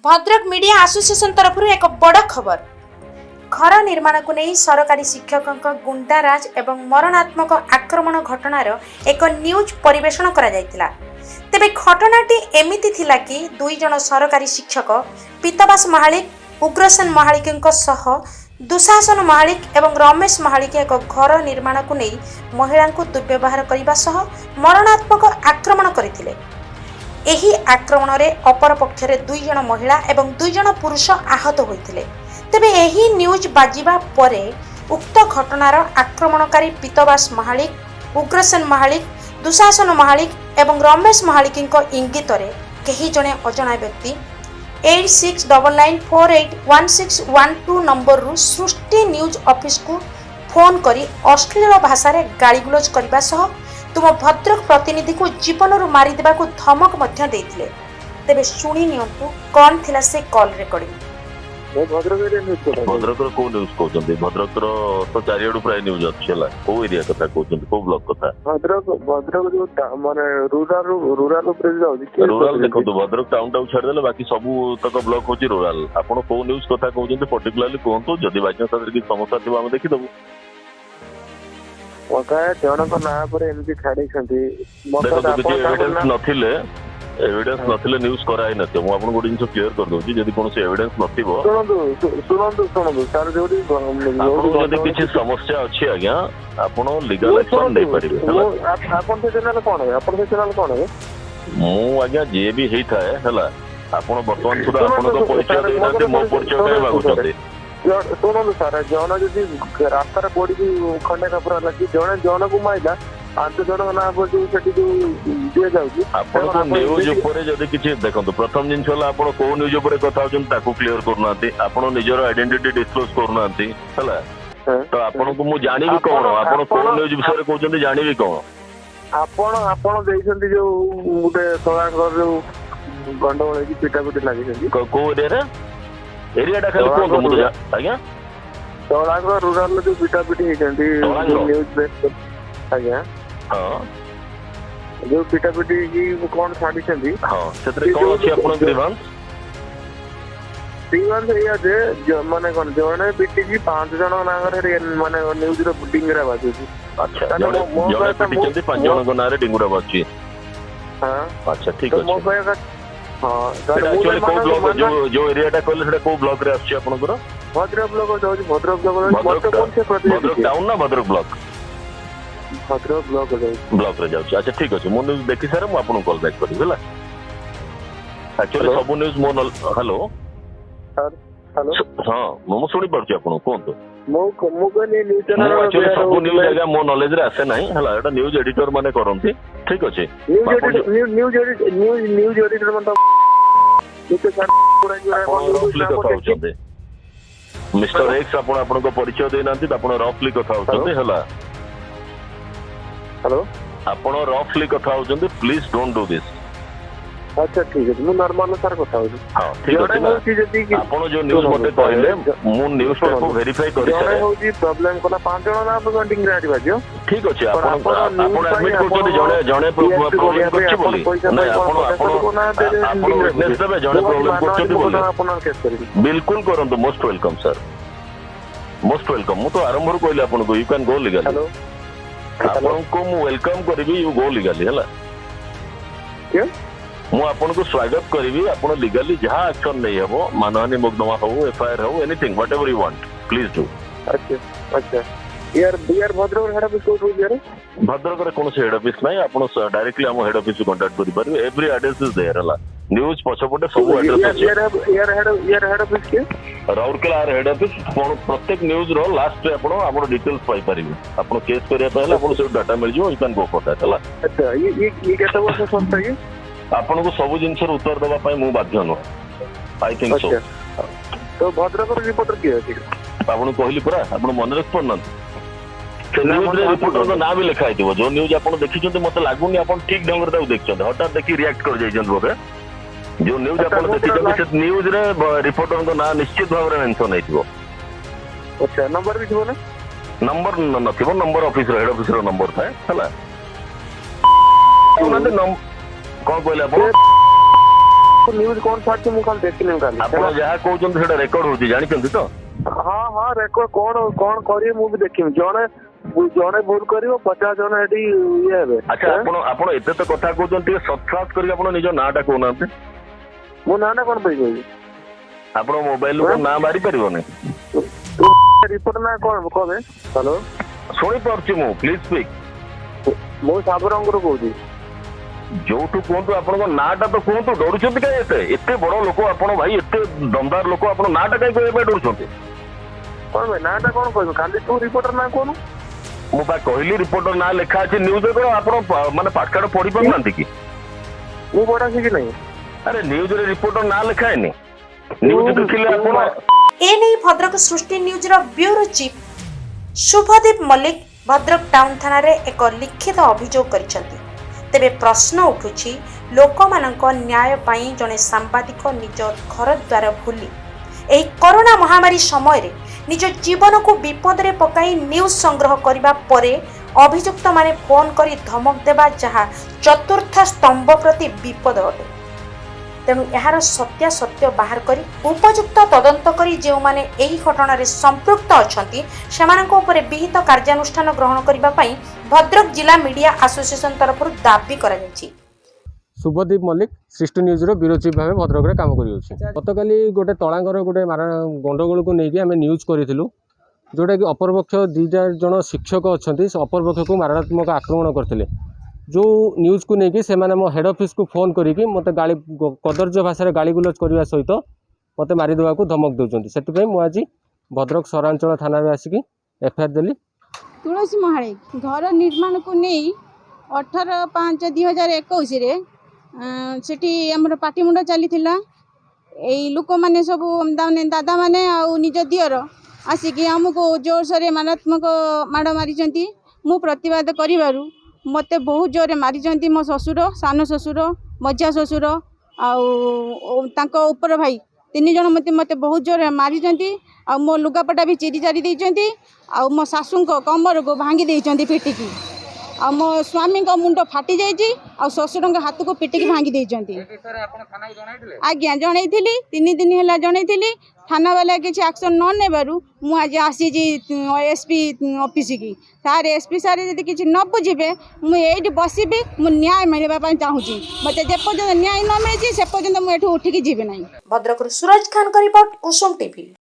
Bhadrak media association तरफ एक बड़ खबर घर निर्माण को नहीं सरकारी शिक्षकों गुंडाराज एवं मरणात्मक आक्रमण घटनार एक न्यूज परिवेषण करा जायतिला। तेबे घटनाटी एमिति थिला कि दुई जन सरकारी शिक्षक पीतवास महालिक उग्रसेन महालिक सह दुशासन महालिक एवं रमेश महालिक एक घर निर्माण को नहीं महिला को दुर्व्यवहार करने सह मरणात्मक आक्रमण करथिले। एही आक्रमण रे अपर पक्षरे दुई जन महिला एवं दुई जन पुरुष आहत होइथिले। तेबे एही न्यूज बाजिबा परे उक्त घटनार आक्रमणकारी पीतवास महालिक उग्रसेन महालिक दुशासन महालिक एवं रमेश महालिक इंगित रे केही जने अजଣା व्यक्ति 8699481612 नंबर रु सृष्टि न्यूज ऑफिस को फोन करी अश्लील भाषा रे गालीगुलोज करबा सह तुम भद्रक प्रतिनिधि को जीवन रू मारी देबा को धमक मध्य देथिले। तेबे सुनी नियंतु कौन थिला से कॉल रिकॉर्डिंग। भद्रक को न्यूज कहते भद्रक तो चारिआडू प्राय न्यूज अच्छी है को एरिया कथा कहते को ब्लॉक कथा भद्रक जो माने रूरल देखो भद्रक टाउन टाउन छाड़देले बाकी सब तक ब्लॉक होची रूरल आपण को न्यूज कथा कहते पर्टिकुलरली कहतु जदि बाई चांस कि समस्या थी आम देखीदबू जनक ना एमती छाड़ी एविडेंस नथिले न्यूज कराई नथि मु आपन गोटे जिंस क्लियर कर दोची जदि कोनसे एविडेंस नथिबो सुनंदु सर जोडी जदि किछि समस्या अछि आज्ञा आपण लीगल एक्शन नै परिबे आपन से चैनल कोन है आपन से चैनल कोन है मु आज्ञा जे भी हेई थाए हला आपण वर्तमान सुधा आपण को परिचय देना जे मो परिचय काय मागुछते सुनंदु सर जन जदि रास्ता पड़ी खंडे कपड़ा लगी जन को माइला 5 जन ना जो सेठी जो दिया जाउची आपण को न्यूज ऊपर जदि किछि देखंतु प्रथम जिंस हला आपण को न्यूज ऊपर कथा होचन ताको क्लियर करनाते आपण निजर आइडेंटिटी डिस्क्लोज करनाते हला तो आपण को मु जानिबी कोन आपण को न्यूज विषय कहउचंती जानिबी कोन आपण देइछंती जो गुटे तोळाकर जो गंडोळ की पिटापिटी लागि को एरिया टा खाली कोन मु आज्ञा तोळाकर रूरल जो पिटापिटी हेचंती न्यूज बेस आज्ञा हां जो पिटापिटी की कौन छाड़ी छंदी हां सेतरे कोन अछि आपण ग्रीवांस या जे माने कोन जने पिटी की 5 जन नागर माने न्यूज रो डिंगरा बाजू अच्छा जने पिटी चंदी 5 जन को नारे डिंगरा बाजू हां अच्छा ठीक अछि मो कहे हां एक्चुअली को ब्लॉक जो एरिया टा कहले सेटा को ब्लॉक रे अछि आपण को भद्रक ब्लॉक जाउ भद्रक ब्लॉक कौन से भद्रक टाउन ना भद्रक ब्लॉक ब्लॉक रे जाउछ अच्छा ठीक अछि मो न्यूज देखि सारे मु आपन कॉल बैक करबी हला एक्चुअली सब न्यूज मो हेलो हेलो हां मो सुनी पड़छ आपन कोंतो मो कहली न्यूज चैनल एक्चुअली सब न्यूज जगह मो नॉलेज रे आसे नाही हला एटा न्यूज एडिटर माने करंती ठीक अछि न्यूज एडिटर मतलब तो सर पूरा जो मिस्टर एक्स आपण आपण को परिचय दे नांती आपण रफली कथा होचंती हला हेलो आपण रफली कथा होचंती प्लीज डोंट डू दिस अच्छा ठीक है मु नॉर्मल सर कथा होची हां ठीक अछि ना आपण जो न्यूज मते कहले मु न्यूज को वेरीफाई करि सर होची प्रॉब्लम कोला 5 जण ना पेंटिंग रेडी बाजियो ठीक अछि आपण एडमिट करते जणे प्रॉब्लम करछि बोली नै आपण विटनेस देबे जणे प्रॉब्लम करछि बोली आपण केस करिबी बिल्कुल करंतु most welcome sir most welcome मु तो आरंभ रो कहले आपण को you can go legal hello आपण को मु वेलकम करबी यू गो लीगली हला के मु आपन को स्वागत करिवि आपन लीगली जहा एक्शन नै हेबो मानहानि मुकदमा हो एफआईआर हो anything whatever you want please do अच्छा यार भद्रक हेड ऑफिस को यार भद्रक रे कोन से हेड ऑफिस नै आपन डायरेक्टली हम हेड ऑफिस को कांटेक्ट करि परबे एवरी एड्रेस इज देयर हला न्यूज पछपटे सब एड्रेस अछि यार हेड ऑफिस के राउरकेला हेड ऑफिस प्रत्येक न्यूज रो लास्ट रे आपन हमर डिटेल्स पाई परिबे आपन केस करिया पहले आपन से डाटा मिल जो you can go for that हला अच्छा ये केते वर्ष संस्था ये आपण को सब जिंस उत्तर देबा पई मु बाध्य न आई थिंक सो तो भद्रक रिपोर्टर के अछि आपण कहली पुरा आपण मन रख पड़न न्यूज रे रिपोर्टर ना भी लिखा आइतो जो न्यूज आपण देखि छते मते लागुनी आपण ठीक ढंग रे देखि छते हटात देखि रिएक्ट कर जाय जन बोके जो न्यूज आपण देखि छते से न्यूज रे रिपोर्टर को ना निश्चित भाव रे मेंशन आइतो अच्छा नंबर भी थो ना नंबर न थिबो नंबर ऑफिस रो हेड ऑफिस रो नंबर था हला कोन कहले आपण न्यूज कौन छाड़ी मुझे खाली देखनी खाली ଆପଣ ଯାହା କହୁଛନ୍ତି ସେଟା ରେକର୍ଡ ହଉଛି ଜାଣିଛନ୍ତି ତ? हाँ हाँ रेकर्ड कौन कौन करिए मुझे देखी जड़े जड़े भूल कर 50 जन ये हे ଆଚ୍ଛା ଆପଣ ଏତେ ତ କଥା କହୁଛନ୍ତି ଟିକେ ସବସ୍କ୍ରାଇବ କରିକି ଆପଣ ନିଜ ନାଁଟା କହୁନାହାନ୍ତି। मो ना कौन पे कहबी ଆପଣ ମୋବାଇଲ ରୁ ନାଁ ମାରି ପାରିବନି। रिपोर्ट ना कौन कहे हेलो ଶୁଣିପାରୁଛି ମୁଁ ପ୍ଲିଜ ସ୍ପିକ୍। मु साबरंगर कहूँ ଯୋଉଠୁ କୁହନ୍ତୁ ଆପଣଙ୍କ ନାଁଟା ତ କୁହନ୍ତୁ ଡରୁଛନ୍ତି କାଇଁ ଏତେ ଏତେ ବଡ ଲୋକ ଆପଣ ଭାଇ ଏତେ ଦମଦାର ଲୋକ ଆପଣ ନାଁଟା କାଇଁ କହିବା ପାଇଁ ଡରୁଛନ୍ତି? कौन भाई नाटा कौन कह खाली तू रिपोर्टर ना कौन ମୁଁ ବା କହିଲି ରିପୋର୍ଟର ନାଁ ଲେଖା ଅଛି ନ୍ୟୁଜରେ କଣ ଆପଣ ମାନେ ପାଠଶାଠ ପଢି ପାରୁନାହାନ୍ତି କି? मु पढ़ा सी नहीं ଆରେ ନ୍ୟୁଜରେ ରିପୋର୍ଟର ନାଁ ଲେଖା ହେଇନି ନ୍ୟୁଜ ଦେଖିଲେ ଆପଣ एने Bhadrak Srishti news bureau chief Subhadeep Mallick Bhadrak town थाना रे एक लिखित अभियोग करिसेंती। तेबे प्रश्न उठुछि लोक मानक न्याय पाई जने सांबादिक निज घर द्वार भूली एही कोरोना महामारी समय रे निज जीवन को विपद रे पकाई न्यूज संग्रह करिबा परे अभियुक्त माने फोन करी धमक देबा जहा चतुर्थ स्तंभ प्रति विपद अटे। तेणु यार सत्यासत्य बाहर करी उपयुक्त तदंत करी जो माने एही घटना संपृक्त अछंती सेमानक उपरे विहित कार्यानुष्ठान ग्रहण करिबा पई भद्रक जिला मीडिया एसोसिएशन तरफ दाबी करा जायछि। शुभदीप मल्लिक सृष्टि न्यूज ब्यूरो चीफ भाव भद्रक में काम कर गतकाली गोटे तलांगर गोटे गंडगोल को लेकिन आम न्यूज करूँ जोटा कि अपरपक्ष दुईटा जन शिक्षक अच्छा से अपरपक्ष को मारणात्मक आक्रमण करते जो न्यूज को लेकिन से मो हेड ऑफिस को फोन करी मत गाली कदर्य भाषा गाली गुलज करने सहित मत मारिदेवा को धमक दौरान से मुझे भद्रक सहरांचल थाना आसिक एफआईआर देली। तुलसी महाळे घर निर्माण को नहीं 18/5/2021 सेठी हमर पाटिमुंड चली लोक मैंने सब दादा मैंने निज दियर आसिक आमको जोरसोर मारात्मक माड़ मारी मु प्रतिवाद करू मत बहुत जोर मारी मो ससुर सान ससुर मझा ससुर आपर भाई 3 जन मत बहुत जोर मारी मो लुगापटा भी चिरी चारी देती मो शाशु कमर को भांगी देती पिटिकी आ मो स्वामी मुंड फाटी जाइए ससुर हाथ को पिटिकी भांगी देती। आज्ञा जन 3 दिन है जन थाना वाला किसी एक्शन न नेबारु मु आज आसी एसपी ऑफिस की सार एसपी सार यदि किसी न बुझे मुझे बसबी मु न्याय मिलवा चाहूँगी मत जेपर्यंत न्याय न मिली से पर्यंत मुझे उठिकी जीवे ना। भद्रक सूरज खान का रिपोर्ट कुसुम टीवी।